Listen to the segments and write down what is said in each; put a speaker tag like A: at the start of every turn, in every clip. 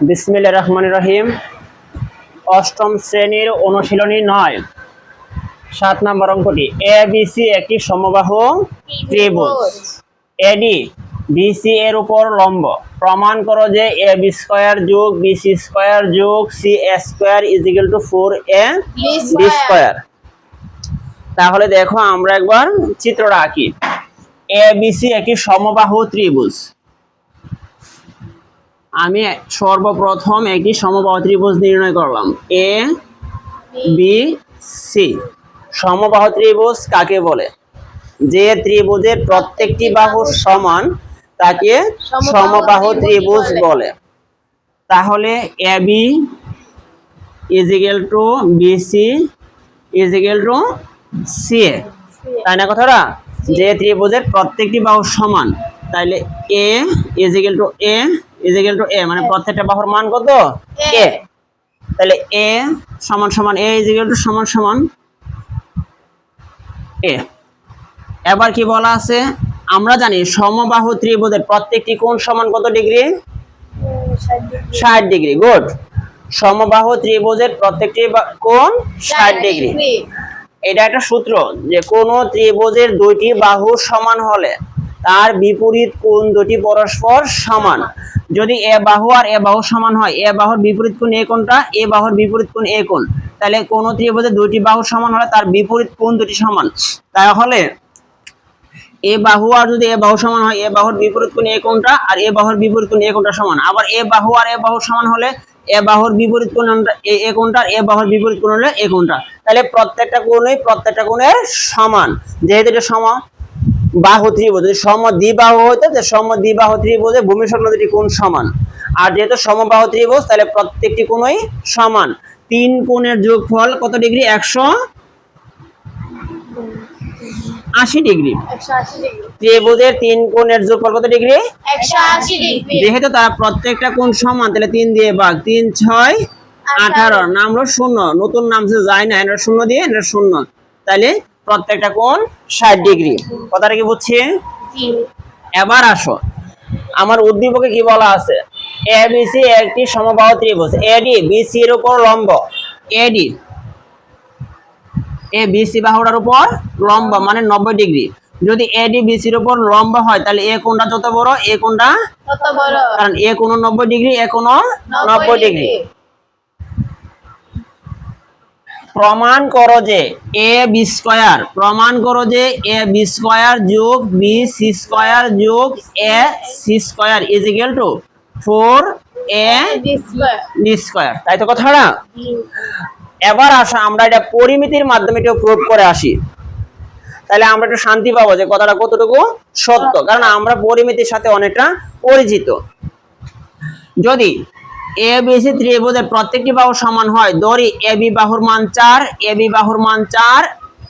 A: বিসমিল্লাহির রহমানির রহিম। অষ্টম শ্রেণীর অনুশীলনী 9 7 নম্বর অঙ্কটি এবিসি একটি সমবাহু ত্রিভুজ। এডি বিসি এর উপর লম্ব। প্রমাণ করো যে এবি স্কয়ার যোগ বিসি স্কয়ার যোগ C square is equal to 4ab square. তাহলে দেখো আমরা একবার চিত্রটা আঁকি। এবিসি একটি সমবাহু ত্রিভুজ। আমি সর্বপ্রথম একটি সমবাহু ত্রিভুজ নির্ণয় করলাম এ বি সি। সমবাহু ত্রিভুজ কাকে বলে? যে ত্রিভুজের প্রত্যেকটি বাহু সমান তাকে সমবাহু ত্রিভুজ বলে। তাহলে AB is equal to BC is equal to C, তাই না কথাটা? যে ত্রিভুজের প্রত্যেকটি বাহু সমান, তাহলে A is equal to A is equal to A, মানে প্রত্যেকটা বাহুর মান কত? এ। তাহলে এ সমান সমান এ ইজ ইকুয়াল টু সমান সমান এ। এবার কি বলা আছে? আমরা জানি সমবাহু ত্রিভুজের প্রত্যেকটি কোণ সমান কত ডিগ্রি? 60 ডিগ্রি। গুড। সমবাহু ত্রিভুজের প্রত্যেকটি কোণ 60 ডিগ্রি। এটা একটা সূত্র যে কোন ত্রিভুজের দুইটি বাহু সমান হলে তার বিপরীত কোণ দুটি পরস্পর সমান। যদি এ বাহু আর এ বাহু সমান হয়, এ বাহুর বিপরীত কোণ এ কোণটা, এ বাহুর বিপরীত কোণ এ কোণ, তাহলে কোন ত্রিভুজের দুইটি বাহু সমান হলে তার বিপরীত কোণ দুটি সমান। তাহলে এ বাহু আর যদি এ বাহু সমান হয়, এ বাহুর বিপরীত কোণ এ কোণটা আর এ বাহুর বিপরীত কোণ এ কোণটা সমান। আবার এ বাহু আর এ বাহু সমান হলে এ বাহুর বিপরীত কোণ এ কোণটা, এ বাহুর বিপরীত কোণ হলে এ কোণটা। তাহলে প্রত্যেকটা কোণের সমান। যেহেতু এটা সমবাহু ত্রিভুজ, যদি সমদ্বিবাহু হইতো যে সমদ্বিবাহু ত্রিভুজে ভূমি সংলগ্ন দুটি কোণ সমান। আর যেহেতু সমবাহু ত্রিভুজ তাহলে প্রত্যেকটি কোণই সমান। 3 কোণের যোগফল কত ডিগ্রি? 180 ডিগ্রি। ত্রিভুজের 3 কোণের যোগফল কত ডিগ্রি?
B: 180 ডিগ্রি।
A: যেহেতু তারা প্রত্যেকটা কোণ সমান, তাহলে 3 দিয়ে ভাগ, 3 6 18, নাম হলো 0, নতুন নাম সে যায় না, এটা 0 দিয়ে এটা 0, তাহলে প্রত্যেকটা কোণ 60 ডিগ্রি। কথাটা কি বুঝছি? এবার আসো, আমার উদ্দীপকে কি বলা আছে? এবিসি একটি সমবাহু ত্রিভুজ। এডি বিসি এর উপর লম্ব। এডি এ বিসি বাহুটার উপর লম্ব, মানে 90 ডিগ্রি। যদি এডি বিসির উপর লম্ব হয় তাহলে এ কোণটা যত বড় এ কোণটা
B: কত বড়?
A: কারণ এ কোণ 90 ডিগ্রি, এ কোণ 90 ডিগ্রি। প্রমাণ করো যে এ বি স্কয়ার, প্রমাণ করো যে এ বি স্কয়ার যোগ বি সি স্কয়ার যোগ A C square is equal to 4ab square. তাই তো কথাটা? এবার আসো আমরা এটা পরিমিতির মাধ্যমে এটা প্রুভ করে আসি, তাহলে আমরা একটু শান্তি পাবো যে কথাটা কতটুকু সত্য, কারণ আমরা পরিমিতির সাথে অনেকটা পরিচিত। যদি এ বি সি ত্রিভুজের প্রত্যেকটি বাহু সমান হয়, ধরি এ বি বাহুর মান 4, এ বি বাহুর মান 4,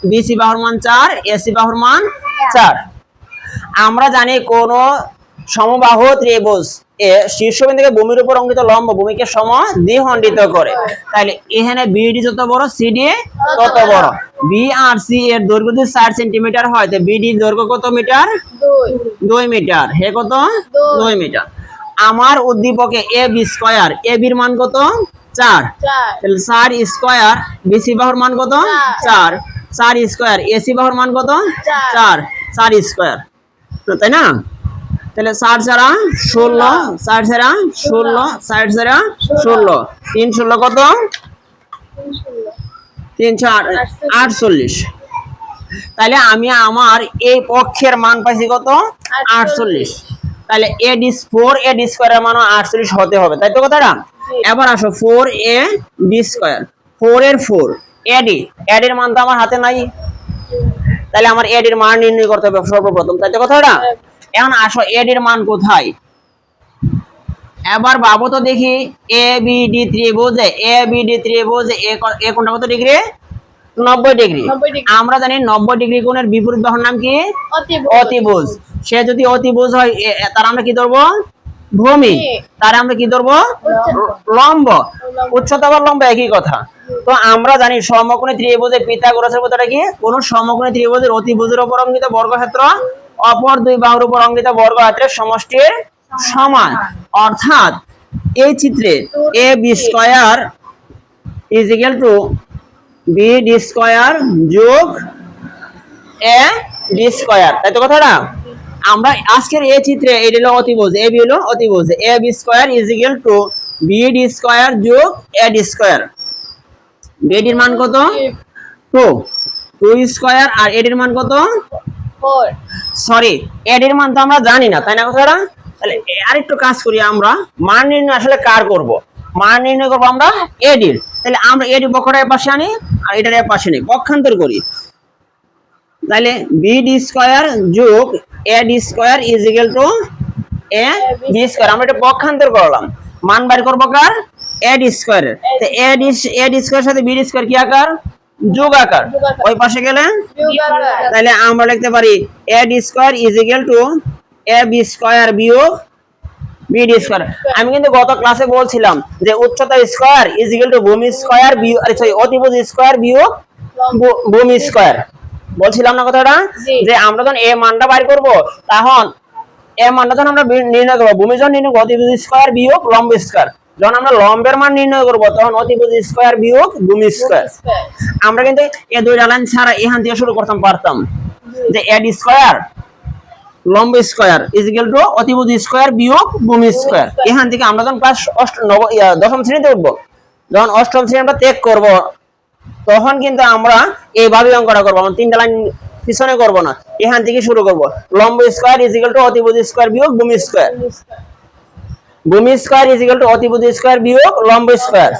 A: বি সি বাহুর মান 4, এ সি বাহুর মান 4। আমরা জানি কোন সমবাহু ত্রিভুজ এ শীর্ষবিন্দু থেকে ভূমির উপর অঙ্কিত লম্ব ভূমিকে সমদ্বিখণ্ডিত করে। তাহলে এখানে বিডি যত বড় সিডি তত বড়। বি আর সি এর দৈর্ঘ্য যদি 4 সেন্টিমিটার হয়, তাহলে বিডি দৈর্ঘ্য কত মিটার? 2 মিটার। হে কত? 2 মিটার। আমার উদ্দীপকে এ বি স্কয়ার, এ বির মান কত? 4, তাহলে 4 স্কয়ার, বিসি বাহুর মান কত? 4, 4 স্কয়ার, এসি বাহুর মান কত? 4, 4 স্কয়ার, তাই না? তাহলে 4 ছাড়া 16, 4 ছাড়া 16, 4 ছাড়া 16, 3 16 কত? 3 4 48। তাহলে আমি আমার এই পক্ষের মান পাইছি কত? 48। তাহলে এডি 4ab স্কয়ারের মান 48 হতে হবে, তাই তো কথাটা? এবার আসো 4ab স্কয়ার, 4 এর 4 এডি, এডির মান তো আমার হাতে নাই, তাহলে আমার এডির মান নির্ণয় করতে হবে সর্বপ্রথম, তাই তো কথাটা? এখন আসো এডির মান কোথায়? এবার ভাবো তো দেখি, এবিডি ত্রিভুজে এ কোণটা কত ডিগ্রি? 90 ডিগ্রি। আমরা জানি 90 ডিগ্রি কোণের বিপরীত বাহুর নাম কি? অতিভুজ। সে যদি অতিভুজ হয় তার আমরা কি ধরবো? ভূমি। তার আমরা কি ধরবো? লম্ব। উচ্চতা বা লম্ব একই কথা। তো আমরা জানি সমকোণী ত্রিভুজের পিথাগোরাসের কথাটা কি? কোন সমকোণী ত্রিভুজের অতিভুজের উপর অঙ্কিত বর্গক্ষেত্র অপর দুই বাহুর উপর অঙ্কিত বর্গক্ষেত্রের সমষ্টির সমান। অর্থাৎ এই চিত্রে A B square is equal to B D square যোগ এ ডি স্কয়ার, তাই তো কথাটা? আমরা আজকের এই চিত্রে এটা হলো অতিভুজ, এ বি হলো অতিভুজ, A B square is equal to B D square যোগ এ ডি স্কয়ার। বিডির মান কত? 2 2 স্কয়ার, আর এডির মান কত?
B: 4
A: সরি, এডির মান তো আমরা জানি না, তাই না কথাটা? তাহলে আরেকটু কাজ করি, আমরা মান নির্ণয় আসলে কার করব? মান নির্ণয় করব আমরা এডির। তাহলে আমরা এডি বক্রটার পাশে আনি আর এটার পাশে নিই, পক্ষান্তর করি। তাহলে বি ডি স্কয়ার যোগ A D square is equal to A D square. আমরা এটা পক্ষান্তর করলাম, মান বের করব কার? এ ডি স্কয়ারের। তো এ ডি স্কয়ার সাথে বি ডি স্কয়ার কি আকার? যোগ আকার।
B: যোগাকার।
A: ওই পাশে গেলে
B: যোগাকার।
A: তাহলে আমরা লিখতে পারি A D square is equal to A B square বিয়োগ বি ডি স্কয়ার। আমি কিন্তু গত ক্লাসে বলছিলাম যে উচ্চতা স্কয়ার ইজ ইকুয়াল টু ভূমি স্কয়ার বিয়োগ, সরি, অতিভুজ স্কয়ার বিয়োগ ভূমি স্কয়ার। বলছিলাম না কথাটা?
B: জি।
A: যে আমরা যখন এ মানটা বাইর করব, তখন এ মানটা যখন আমরা নির্ণয় করব, ভূমি যখন নির্ণয় করব অতিভুজ স্কয়ার বিয়োগ লম্ব স্কয়ার। যখন আমরা লম্বের মান নির্ণয় করব তখন অতিভুজ স্কয়ার বিয়োগ ভূমি স্কয়ার। আমরা কিন্তু এই দুইটা লাইন ছাড়া এখান থেকে শুরু করতাম পারতাম যে এ ডি স্কয়ার লম্ব স্কয়ার ইজ ইকুয়াল টু অতিভুজ স্কয়ার বিয়োগ ভূমি স্কয়ার। এখান থেকে আমরা যখন ক্লাস দশম শ্রেণীতে উঠবো, যখন অষ্টম শ্রেণী আমরা ত্যাগ করব, তখন কিন্তু আমরা এইভাবে অঙ্কটা করবো। আমরা তিনটা লাইন পিছনে করব না, এখান থেকে শুরু করব। লম্ব স্কয়ার ইজ ইকুয়াল টু অতিভুজ স্কয়ার বিয়োগ ভূমি স্কয়ার, ভূমি স্কয়ার ইজ ইকুয়াল টু অতিভুজ স্কয়ার বিয়োগ লম্ব স্কয়ার,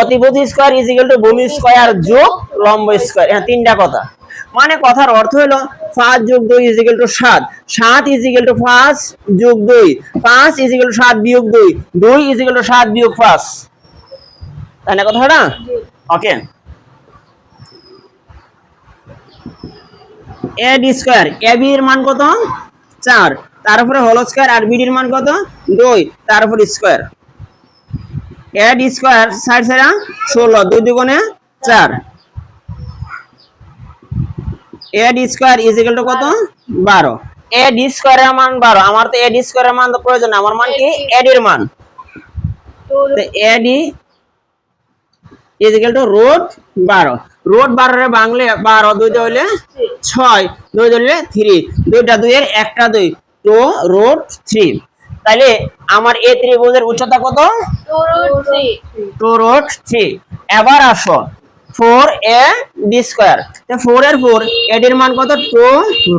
A: অতিভুজ স্কয়ার ইজ ইকুয়াল টু ভূমি স্কয়ার যোগ লম্ব স্কয়ার। হ্যাঁ, তিনটা কথা। মানে কথার অর্থ হলো 5 যোগ 2 is equal two 7, 7 is equal two 5 যোগ 2, 5 ইজ ইকুয়াল টু 7 বিয়োগ 2, 2 ইজ ইকুয়াল টু 7 বিয়োগ 5, তাই না কথাটা? Okay. A D square, A B এর মান কত? 4, তার উপরে হোল স্কয়ার, আর বি এর মান কত? 2, তার উপরে স্কয়ার। এ ডি স্কয়ার 4 4 16, 2 দুগুণে 4। A D square is equal two কত? 12। এ ডি স্কয়ারের মান 12। আমার তো এ ডি স্কয়ারের মান তো প্রয়োজন না, আমার মান কি? এ ডি এর মান। তো A D is equal to root 12। Root 12 এর বাংলা 12, 2 তে হইলে 6, 2 তে হইলে 3, 2টা 2 এর একটা 2, তো রুট 3। তাহলে আমার এই ত্রিভুজের উচ্চতা কত? 2 রুট 3। এবার আসো 4 এ ডি স্কয়ার। তো 4 এর 4, এর মান কত? 2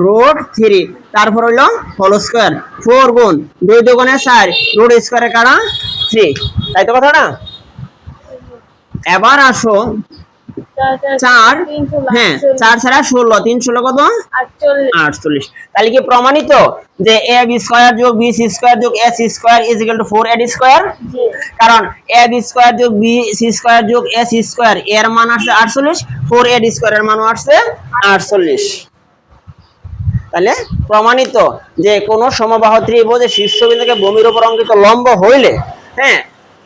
A: রুট 3, তারপর হইলো হোল স্কয়ার। 4 গুণ 2 দুগুণে 4, রুট স্কয়ারে কাটা 3, তাই তো কথাটা? এবার আসো 4, হ্যাঁ 4 ছাড়া 16, 3 16 কত? 48। তাহলে কি প্রমাণিত যে এ বি স্কয়ার যোগ বি সি স্কয়ার যোগ A C square is equal to 4 A D square? কারণ এ বি স্কয়ার যোগ বি সি স্কয়ার যোগ এ সি স্কয়ার এর মান আসছে 48, 4 এ ডি স্কয়ার এর মানও আসছে 48। তাহলে প্রমাণিত যে কোন সমবাহু ত্রিভুজের শীর্ষবিন্দুকে ভূমির উপর অঙ্কিত লম্ব হইলে, হ্যাঁ,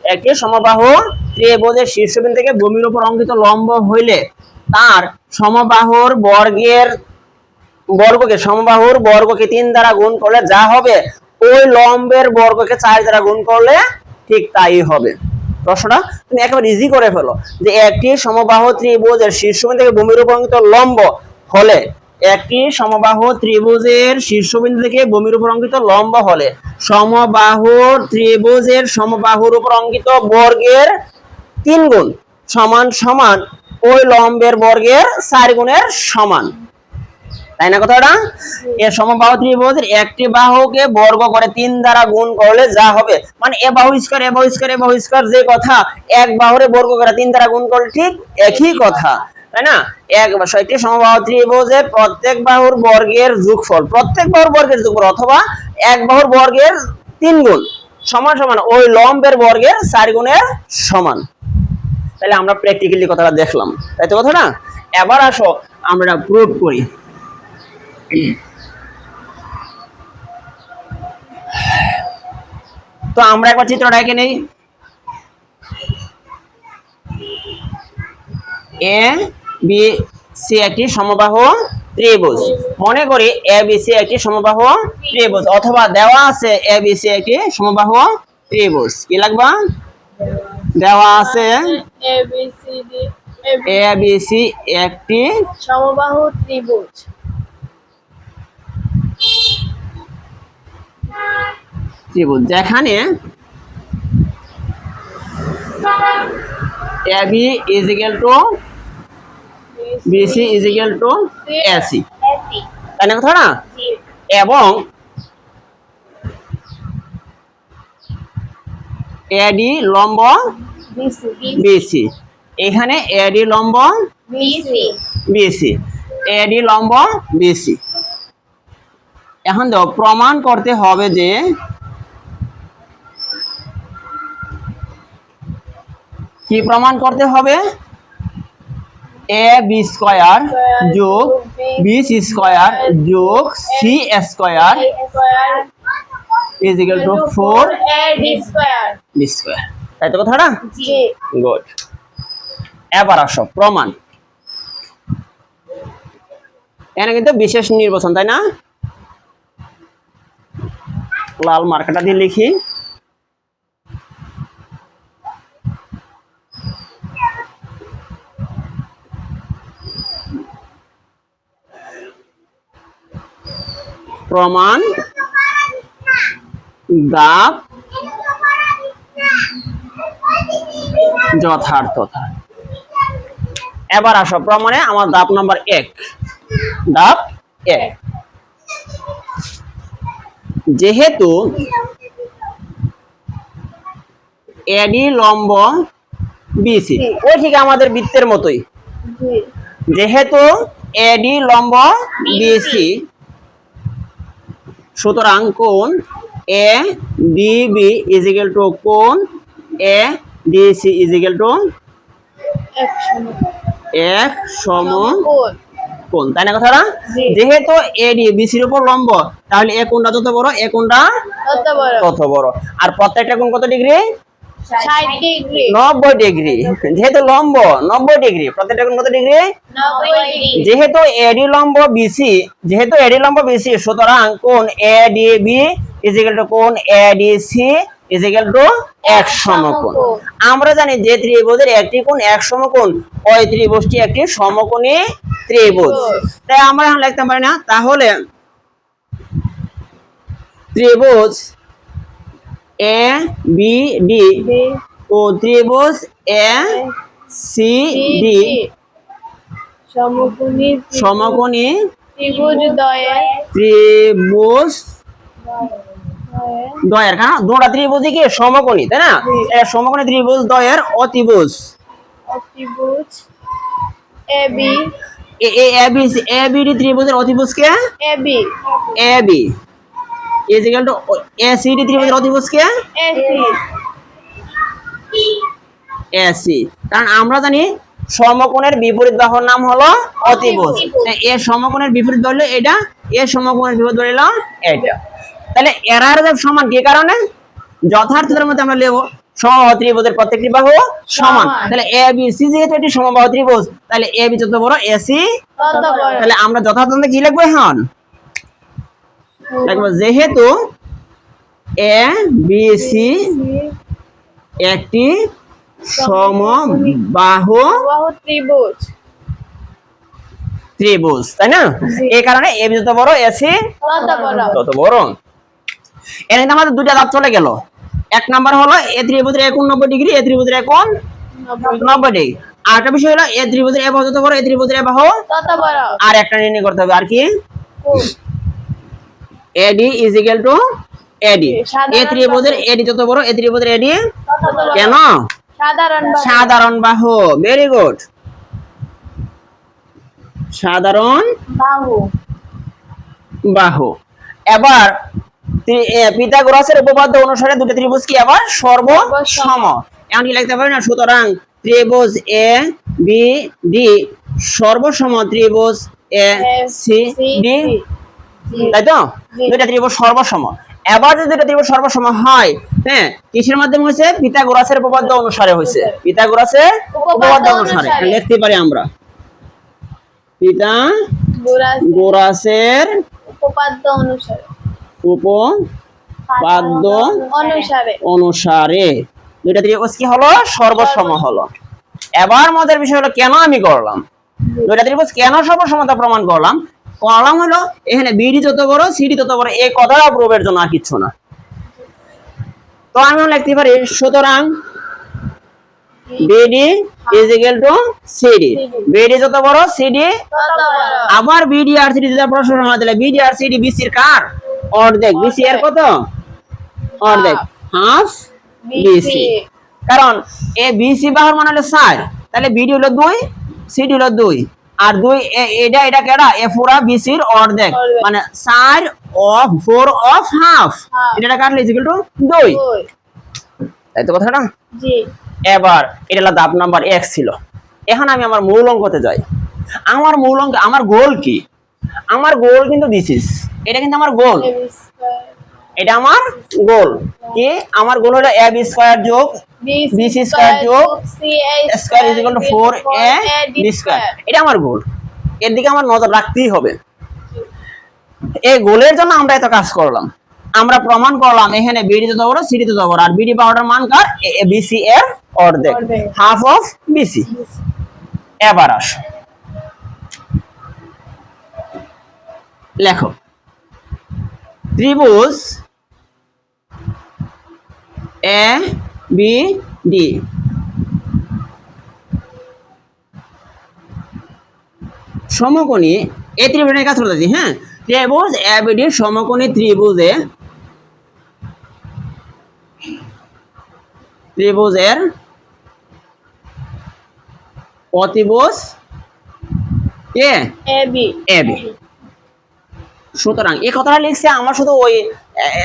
A: একটি সমবাহু ত্রিভুজের শীর্ষবিন্দু থেকে ভূমির উপর অঙ্কিত লম্ব হইলে তার সমবাহুর বর্গকে 3 দ্বারা গুণ করলে যা হবে, ওই লম্বের বর্গকে 4 দ্বারা গুণ করলে ঠিক তাই হবে। প্রশ্নটা তুমি একেবারে ইজি করে ফেলো যে একটি সমবাহু ত্রিভুজের শীর্ষবিন্দু থেকে ভূমির উপর অঙ্কিত লম্ব হলে, একটি সমবাহু ত্রিভুজের শীর্ষবিন্দু থেকে ভূমির উপর অঙ্কিত লম্ব হলে সমবাহু ত্রিভুজের সমবাহুর উপর অঙ্কিত বর্গের 3 গুণ সমান সমান ওই লম্বের বর্গের 4 গুণের সমান, তাই না কথাটা? এর সমবাহু ত্রিভুজের একটি বাহুকে বর্গ করে 3 দ্বারা গুণ করলে যা হবে, মানে এ বাহু স্কয়ার এ বাহু স্কয়ার এ বাহু স্কয়ার যে কথা, এক বাহুরে বর্গ করে 3 দ্বারা গুণ করলে ঠিক একই কথা, তাই না? একটি সমবাহু ত্রিভুজে প্রত্যেক বাহুর বর্গের যোগফল, প্রত্যেক বাহুর বর্গের যোগফল অথবা এক বাহুর বর্গের 3 গুণ সমান সমান ওই লম্বের বর্গের 4 গুণের সমান। তাহলে আমরা প্র্যাকটিক্যালি কথাটা দেখলাম, তাই তো কথাটা? এবার আসো আমরা প্রুফ করি। তো আমরা একবার চিত্রটা এঁকে নেই। এ বি সি একটি সমবাহু ত্রিভুজ, মনে করি এ বি সি একটি সমবাহু ত্রিভুজ, অথবা দেওয়া আছে এ বি সি একটি সমবাহু ত্রিভুজ কি লাগবা দেওয়া আছে
B: A B C D
A: A B C একটি
B: সমবাহু ত্রিভুজ
A: ত্রিভুজ যেখানে A B is equal to BC is equal to AC
B: AC
A: তাই না কথা না
B: জি
A: এবং এডি লম্ব
B: BC
A: বিসি এখানে এডি লম্ব
B: BC
A: বিসি এডি লম্ব বিসি এখন দেখো প্রমাণ করতে হবে যে কি প্রমাণ করতে হবে এ বি স্কয়ার যোগ বি সি স্কয়ার যোগ C square
B: square
A: is equal to 4
B: AD square
A: B square তাই তো কথাটা
B: জি
A: গুড এবার আসো প্রমাণ এখানে কিন্তু বিশেষ নির্বাচন তাই না লাল মার্কাটা দিয়ে লিখি প্রমাণ দাব যথার্থতা এবার আসো প্রমাণে আমার ধাপ নাম্বার 1 ধাপ 1 যেহেতু এডি লম্ব বিসি ওই ঠিক আমাদের বৃত্তের মতোই
B: জি
A: যেহেতু এডি লম্ব বিসি সুতরাং কোণ এ ডিবি ইজ ইকুয়াল টু কোণ এ ডিসি ইজ ইকুয়াল টু এক সম
B: কোণ
A: কোণ তাই না কথাটা
B: জি।
A: যেহেতু এডি বিসির উপর লম্ব তাহলে এ কোণটা যত বড় এ কোণটা
B: কত বড়
A: তত বড় আর প্রত্যেকটা কোণ কত ডিগ্রি
B: 60 ডিগ্রি
A: 90 ডিগ্রি যেহেতু লম্ব 90 ডিগ্রি প্রত্যেকটা কোণ কত ডিগ্রি
B: 90 ডিগ্রি
A: যেহেতু এডি লম্ব বিসি সুতরাং কোণ এডিবি ইজ ইকুয়াল টু কোণ এডিসি ইজ ইকুয়াল টু এক সমকোণ আমরা জানি যে ত্রিভুজের একটি কোণ এক সমকোণ ওই ত্রিভুজটি একটি সমকোণী ত্রিভুজ তাই আমরা এখন লিখতে পারি না তাহলে ত্রিভুজ এ বি ডি ও ত্রিভুজ এ সি ডি
B: সমকোণী
A: সমকোণী
B: ত্রিভুজ
A: ত্রিভুজ দ্বয়ের হ্যাঁ দুটো ত্রিভুজই কি সমকোণী তাই না এ সমকোণী ত্রিভুজ দ্বয়ের অতিভুজ
B: ত্রিভুজ AB
A: A A AB ABD ত্রিভুজের অতিভুজ কে
B: AB
A: AB is equal to ACD ত্রিভুজের অতিভুজ কে
B: এসি
A: এসি কারণ আমরা জানি সমকোণের বিপরীত বাহুর নাম হলো অতিভুজ তাই এ সমকোণের বিপরীত বাহু হলো এটা এ সমকোণের বিপরীত বাহু হলো এটা তাহলে এরা সমান কি কারণে যথার্থতার মধ্যে আমরা লিখব সমবাহু ত্রিভুজের প্রত্যেকটি বাহু সমান তাহলে এ বি সি যেহেতু এটি সমবাহু ত্রিভুজ তাহলে এ বি যত বড় এসি
B: কত বড়
A: তাহলে আমরা যথার্থতা কি লিখব এখন লিখব যেহেতু এ বি সি একটি সমবাহু
B: বাহু ত্রিভুজ
A: ত্রিভুজ তাই না এই কারণে এ বি যত বড় এসি
B: কত বড়
A: তত বড় এর মধ্যে আমাদের দুইটা ধাপ চলে গেল এক নাম্বার হলো এ ত্রিভুজের কোণ 90 ডিগ্রি এ ত্রিভুজের কোণ 90 ডিগ্রি আর একটা বিষয় হলো এ ত্রিভুজের এ বাহু যত বড় এ ত্রিভুজের এ বাহু
B: কত বড়
A: আর একটা নির্ণয় করতে হবে আর কি
B: কোণ
A: এডি ইজ ইকুয়াল টু এডি এ ত্রিভুজের এডি যত বড় এ ত্রিভুজের এডি
B: কত বড়
A: কেন
B: সাধারণ বাহু
A: সাধারণ বাহু ভেরি গুড সাধারণ
B: বাহু
A: বাহু এবার পিথাগোরাসের উপপাদ্য অনুসারে দুটো ত্রিভুজ কি আবার সর্বসম এখন কি লিখতে পারি না সুতরাং ত্রিভুজ এ বি ডি সর্বসম ত্রিভুজ এ সি ডি তাই তো দুইটা ত্রিভুজ সর্বসম এবার যদি দুইটা ত্রিভুজ সর্বসম হয় হ্যাঁ কিসের মাধ্যমে হয়েছে পিথাগোরাসের উপপাদ্য অনুসারে হয়েছে পিথাগোরাসের উপপাদ্য অনুসারে লিখতে পারি আমরা পিথাগোরাসের
B: উপপাদ্য অনুসারে
A: উপপাদ্য পাদ্য
B: অনুসারে
A: অনুসারে দুইটা ত্রিভুজ কি হলো সর্বসম হলো। এবার মজার বিষয় হলো কেন আমি করলাম দুইটা ত্রিভুজ কেন সর্বসমতা প্রমাণ করলাম হলো এখানে বিডি যত বড় সিডি তত বড় এই কথাটা প্রুফের জন্য আর কিছু না। তো আমি লিখতে পারি সুতরাং BD is equal two CD, BD যত বড় সিডি
B: তত বড়
A: আবার বিডি আর সিডি যদি প্রশ্ন না দিলে বিডি আর সিডি বিসির কার অর্ধেক, বিসি এর কত অর্ধেক হাফ বিসি, কারণ এ বিসি বাহুর মান হলো 4 তাহলে বিডি হলো 2 সিডি হলো 2 আর 2 এটা এটা কেডা এ পুরা বিসির অর্ধেক মানে 4 অফ 4 অফ হাফ এটা কাটলে ইজ ইকুয়াল টু 2 তাই তো কথাটা।
B: জি
A: এবার এটা হলো ধাপ নাম্বার 1 ছিল। এখন আমি আমার মূল অঙ্কতে যাই। আমার মূল অঙ্ক আমার গোল কি, আমার গোল কিন্তু দিস ইজ এটা কিন্তু আমার গোল, এটা আমার গোল কি আমার গোল হলো ab স্কয়ার যোগ bc স্কয়ার যোগ square is equal to 4ab square, এটা আমার গোল, এর দিকে আমার নজর রাখতেই হবে। এই গোলের জন্য আমরা এত কাজ করলাম, আমরা প্রমাণ করলাম এখানে বিডি যত বড় সিডি তত বড় আর বিডি পাওয়ার মান কার বিসি এর অর্ধেক হাফ অফ বিসি। এবার আসো লেখো ত্রিভুজ এ বি ডি সমকোণী এই ত্রিভুজের কাজ করতেছি। হ্যাঁ, ত্রিভুজ এ বি ডি সমকোণী ত্রিভুজের অতিভুজ কে
B: এবি
A: এবি। সুতরাং এই কথাটা লিখছে আমার শুধু ওই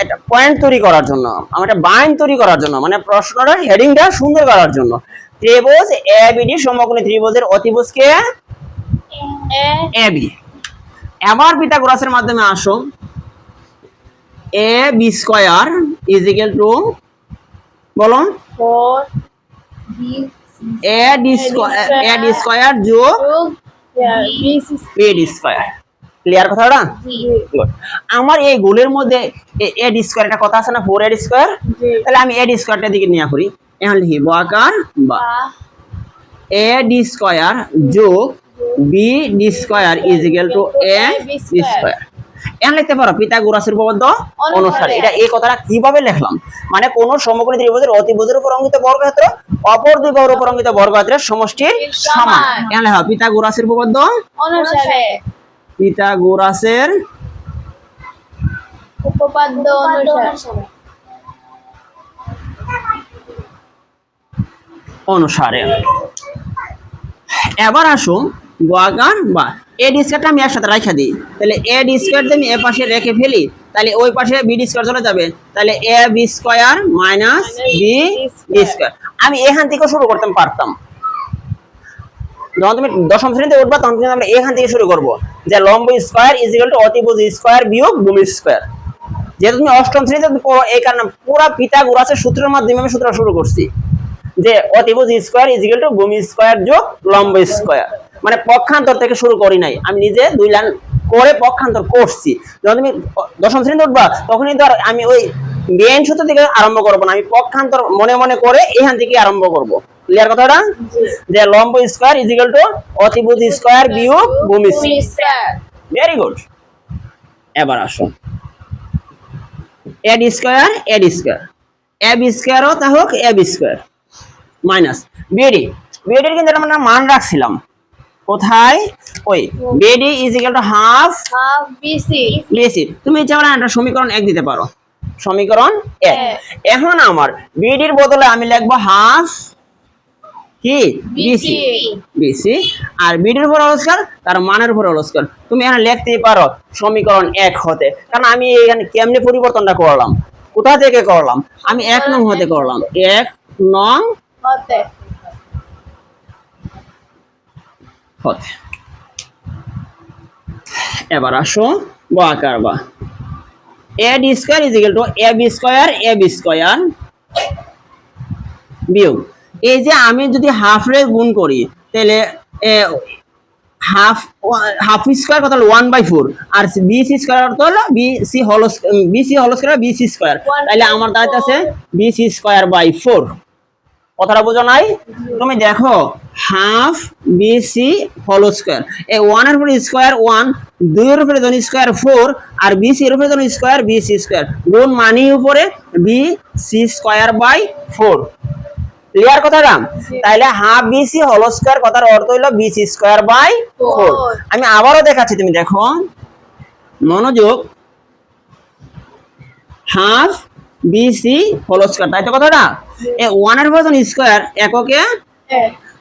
A: একটা পয়েন্ট তৈরি করার জন্য, আমার একটা বাইন তৈরি করার জন্য, মানে প্রশ্নটার হেডিংটা সুন্দর করার জন্য। ত্রিভুজ এবিডি সমকোণী ত্রিভুজের অতিভুজ কে এবি। এবার পিথাগোরাসের মাধ্যমে আসো A B square is equal to বলো
B: 4
A: এ ডি স্কয়ার যোগ বি স্কয়ার। ক্লিয়ার কথাটা? Good. আমার এই গোলের মধ্যে এ ডি স্কয়ার একটা কথা আছে না 4 স্কয়ার, তাহলে আমি এ ডি স্কয়ারটার দিকে নিয়ে করি। এখন লিখি বর্গাকার বা এ ডি স্কয়ার যোগ B D square is equal to A B square. এখন লিখতে পারো পিথাগোরাসের উপপাদ্য অনুসারে। এটা এই কথাটা কিভাবে লিখলাম, মানে কোন সমকোণী ত্রিভুজের অতিভুজের উপর অঙ্কিত বর্গক্ষেত্র অপর দুই বাহুর উপর অঙ্কিত বর্গক্ষেত্রের সমষ্টির সমান। এখন লেখো পিথাগোরাসের উপপাদ্য
B: অনুসারে
A: পিথাগোরাসের
B: উপপাদ্য
A: অনুসারে। এবার আসো বর্গাকার বা এ ডি স্কয়ারটা আমি একসাথে রাখা দিই, তাহলে এ ডি স্কয়ার যদি এ পাশে রেখে ফেলি তাহলে ওই পাশে বি ডি স্কয়ার চলে যাবে, তাহলে A B square minus B D square. আমি এখান থেকে শুরু করতে পারতাম, যখন তুমি দশম শ্রেণীতে উঠবা তখন কিন্তু আমরা এখান থেকে শুরু করব যে লম্ব স্কয়ার ইজ ইকুয়াল টু অতিভুজ স্কয়ার বিয়োগ ভূমি স্কয়ার। যেহেতু তুমি অষ্টম শ্রেণীতে পড়ো এই কারণে পুরো পিথাগোরাসের সূত্রের মাধ্যমে আমি সূত্র শুরু করছি যে অতিভুজ স্কয়ার ইজ ইকুয়াল টু ভূমি স্কয়ার যোগ লম্ব স্কয়ার, মানে পক্ষান্তর থেকে শুরু করি নাই, আমি নিজে দুই লাইন করে পক্ষান্তর করছি। যখন তুমি দশম শ্রেণীতে উঠবা তখনই তো আমি ওই মেইন সূত্র থেকে আরম্ভ করবো না, আমি পক্ষান্তর মনে মনে করে এখান থেকে আরম্ভ করব। ক্লিয়ার কথাটা? যে লম্ব স্কয়ার ইজ ইকুয়াল টু অতিভুজ স্কয়ার বিয়োগ ভূমি স্কয়ার। Very good. এবার আসো A D square A B স্কয়ারও তা হোক A B square minus BD. বিডির কিন্তু আমরা মান রাখছিলাম কোথায়, ওই BD is equal to half
B: BC
A: BC. তুমি চাইলে একটা সমীকরণ 1 দিতে পারো, সমীকরণ 1। এখন আমার বিডির বদলে আমি লিখবো হাফ কি বিসি বিসি আর বিডির উপর হোল স্কয়ার তার মানের উপর হোল স্কয়ার। তুমি এখানে লিখতেই পারো সমীকরণ 1 হতে, কারণ আমি এখানে কেমনে পরিবর্তনটা করলাম, কোথা থেকে করলাম, আমি 1 নং হতে করলাম, 1 নং
B: হতে
A: হতে। এবার আসো বর্গাকার বা A D square is equal to A B square বিয়োগ এই যে আমি যদি হাফ রে গুণ করি তাহলে হাফ হাফ স্কয়ার কত হলো 1/4 আর বিসি স্কয়ার কত হলো BC whole square BC square তাহলে আমার দাঁড়াইতেছে বিসি স্কয়ার বাই 4 কথাটা বুঝো নাই তুমি দেখো হাফ বিসি হোল স্কয়ার এই 1 এর উপরে স্কয়ার 1 2 এর উপরে জন স্কয়ার 4 আর বিসি এর উপরে জন স্কয়ার বিসি স্কয়ার গুণ মানি উপরে বিসি স্কয়ার বাই 4 ক্লিয়ার কথাটা তাহলে হাফ বিসি হোল স্কয়ার কথার অর্থ হলো বিসি স্কয়ার বাই 4 আমি আবারও দেখাচ্ছি তুমি দেখো মনোযোগ হাফ বিসি হোল স্কয়ার তাই তো কথাটা এই 1 এর উপর স্কয়ার এককে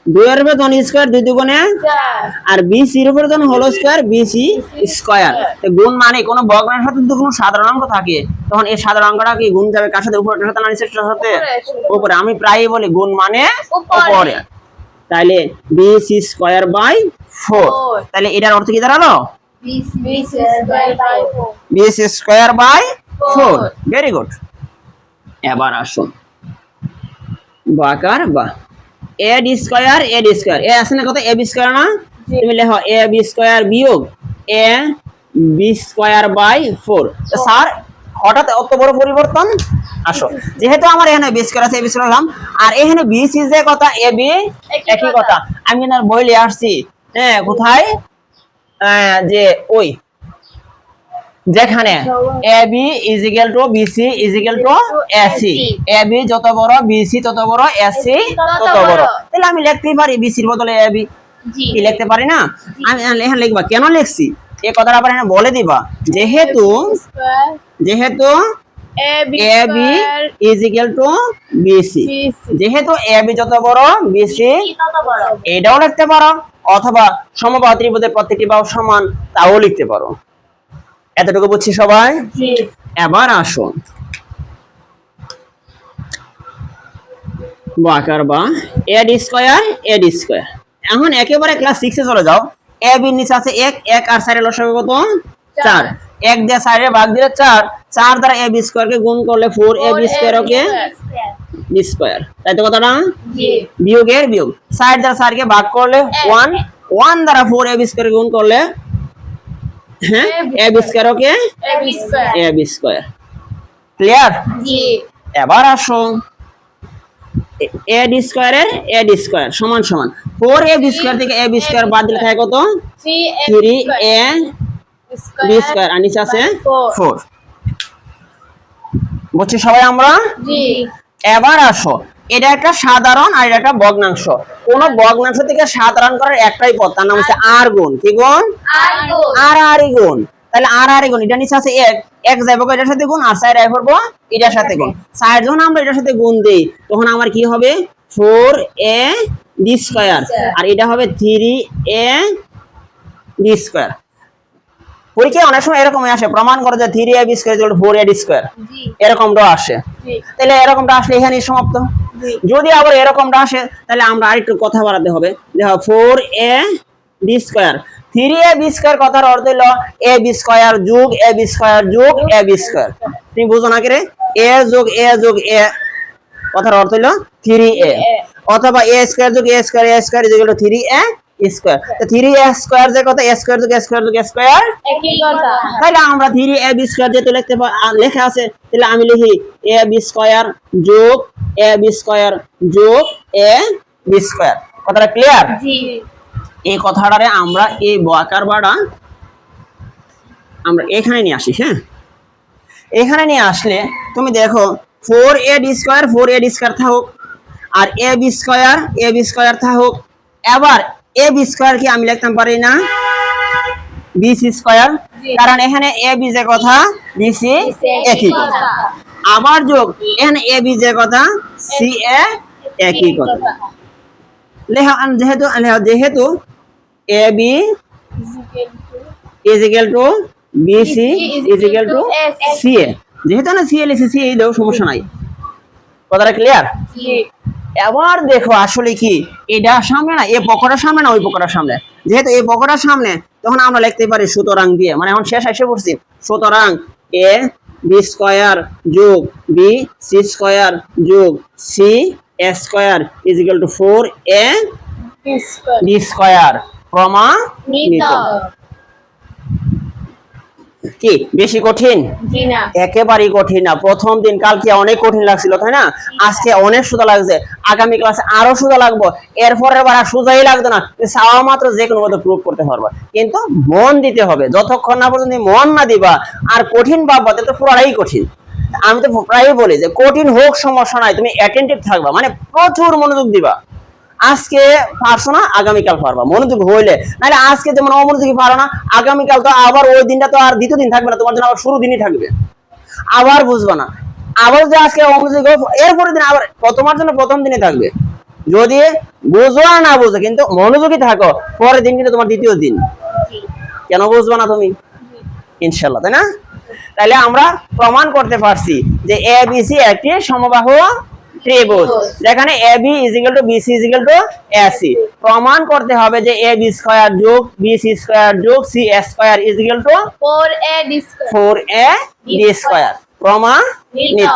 A: 2 এর উপর স্কয়ার 2 দুগুণে
B: 4
A: আর বিসি এর উপর হোল স্কয়ার বিসি স্কয়ার তো গুণ মানে কোনো ভগ্নাংশের সাথে যদি কোনো সাধারণ অঙ্ক থাকে তখন এই সাধারণ অঙ্কটা কি গুণ যাবে কার সাথে উপরের সাথে না নিচের সাথে উপরে আমি প্রায়ই বলি গুণ মানে উপরে তাহলে বিসি স্কয়ার বাই 4 তাহলে এটার অর্থ কি দাঁড়ালো BC square by 4 very good এবার আসুন বাকার বা এ স্কয়ার এ আছে না কত এ বি স্কয়ার না তুমি লেখো এ বি স্কয়ার বিয়োগ এ বি স্কয়ার বাই 4 তো স্যার হঠাৎ অত বড় পরিবর্তন আসো যেহেতু আমার এখানে বি স্কয়ার আছে এ বি স্কয়ার রাখলাম আর এখানে বি সি যে কথা এ বি একই কথা আমি না বইলে আসছি হ্যাঁ কোথায় যে ওই যেখানে AB is equal to BC is equal to AC AB যত বড় BC তত বড় AC তত বড় তাহলে আমি লিখতেই পারি BC এর বদলে AB কি লিখতে পারি না আমি এখানে লিখবা কেন লিখছি এই কথাটা আবার এখানে বলে দিবা যেহেতু AB is equal to BC যেহেতু AB যত বড় BC এটাও লিখতে পারো অথবা সমবাহু ত্রিভুজের প্রত্যেকটি বাহু সমান তাও লিখতে পারো এতটুকু বুঝছি সবাই এবার আসো বাকার বা এ স্কয়ার এখন একেবারে ক্লাস 6 এ চলে যাও এ বি নিচে আছে 1 1 আর 4 এর লসাগু কত 4 1 দিয়ে 4 এর ভাগ দিলে 4 4 দ্বারা এ বি স্কয়ার কে গুণ করলে 4 A B square okay B square তাই তো কথাটা বিয়োগের বিয়োগ 4 দ্বারা 4 কে ভাগ করলে 1 1 দ্বারা 4 এ বি স্কয়ার গুণ করলে হ্যাঁ এ বি স্কয়ার ওকে এ বি স্কয়ার ক্লিয়ার এবার আসো এ ডি স্কয়ার সমান সমান 4 এ বি স্কয়ার থেকে এ বি স্কয়ার বাদ দিলে থাকে কত 3 এ বি স্কয়ার আর নিচে আছে 4 বুঝছি সবাই আমরা এবার আসো এটা একটা সাধারণ আর এটা একটা ভগ্নাংশ কোন ভগ্নাংশ থেকে সাধারণ করার একটাই পথ তার নাম হচ্ছে আর গুণ কি গুণ আর গুণ তাহলে আর গুণ এটা নিচে আছে 1 1 যাইবো এটার সাথে গুণ আর 4 আই করব এটার সাথে গুণ 4 যখন আমরা এটার সাথে গুণ দেই তখন আমার কি হবে 4a বি স্কয়ার আর এটা হবে 3a বি স্কয়ার পরীক্ষায় অনেক সময় এরকমই আসে প্রমাণ করে যে 3a B square 4a D square এরকমটা আসে তাহলে এরকমটা আসলে এখানেই সমাপ্ত যদি আবার এরকমটা আসে তাহলে আমরা আরেকটু কথা বাড়াতে হবে দেখো 4a B square 3a B square কথার অর্থ হলো a বি স্কয়ার যোগ a বি স্কয়ার যোগ a বি স্কয়ার তুমি বুঝো না কি রে a যোগ a কথার অর্থ হলো 3a অথবা a স্কয়ার যোগ a square equal to 3a square তো 3a স্কয়ার যে কথা a স্কয়ার যোগ a স্কয়ার যোগ a স্কয়ার
B: একই কথা
A: তাহলে আমরা 3a বি স্কয়ার যেটা লিখতে লেখা আছে তাহলে আমি লিখি a বি স্কয়ার যোগ a বি স্কয়ার যোগ a বি স্কয়ার কথাটা ক্লিয়ার এই কথাটারে আমরা এই বকার বাড়া আমরা এখানে নিয়ে আসি হ্যাঁ এখানে নিয়ে আসলে তুমি দেখো 4a ডি স্কয়ার থাকুক আর a বি স্কয়ার থাকুক এবার a বি স্কয়ার কি আমি লিখতে পারি না bc স্কয়ার কারণ এখানে a বি যে কথা bc একই কথা আবার যোগ এখানে a বি যে কথা ca একই কথা লেখা যেহেতু ab is equal to bc is equal to ca যেহেতু না ca লিখছি ca দাও সমস্যা নাই কথাটা ক্লিয়ার এবার দেখো আসলে কি এটা সামনে না এই পকড়ার সামনে না ওই পকড়ার সামনে যেহেতু এই পকড়ার সামনে তখন আমরা লিখতে পারি সুতরাং দিয়ে মানে এখন শেষ এসে পড়ছি সুতরাং a বি স্কয়ার যোগ বি সি স্কয়ার যোগ C A square is equal to 4a B square প্রমাণিত। কি বেশি কঠিন?
B: জি না।
A: একেবারেই কঠিন না। প্রথম দিন কালকে অনেক কঠিন লাগছিল তাই না? আজকে অনেক সোজা লাগছে, আগামী ক্লাসে আরো সোজা লাগবো, এরপরের বার আর সোজাই লাগবে না, চাওয়া মাত্র যে কোনো মতো প্রুভ করতে পারবা, কিন্তু মন দিতে হবে। যতক্ষণ না পর্যন্ত মন না দিবা আর কঠিন ভাববা তাহলে তো পুরাটাই কঠিন। আমি তো প্রায়ই বলি যে কঠিন হোক সমস্যা নাই, তুমি অ্যাটেন্টিভ থাকবা, মানে প্রচুর মনোযোগ দিবা। আজকে পারছো না, আগামীকাল পারবা মনোযোগ হইলে। নাহলে আজকে যেমন অমনোযোগী পারো না, আগামীকাল তো আবার ওই দিনটা তো আর দ্বিতীয় দিন থাকবে না, তোমার জন্য আবার শুরু দিনই থাকবে, আবার বুঝবা না। আবার যদি আজকে অমনোযোগী এরপরের দিন আবার তোমার জন্য প্রথম দিনে থাকবে। যদি বুঝো আর না বুঝো কিন্তু মনোযোগী থাকো, পরের দিন কিন্তু তোমার দ্বিতীয় দিন। কেন বুঝবা না তুমি? ইনশাল্লাহ, তাই না? তাহলে আমরা প্রমাণ করতে পারছি যে এ বি সি একটি সমবাহু ত্রিভুজ, যেখানে A B is equal to BC is equal to AC. প্রমাণ করতে হবে যে এ বি স্কয়ার যোগ বি সি স্কয়ার যোগ C square is equal to
B: 4ab square
A: 4ab square. প্রমাণিত।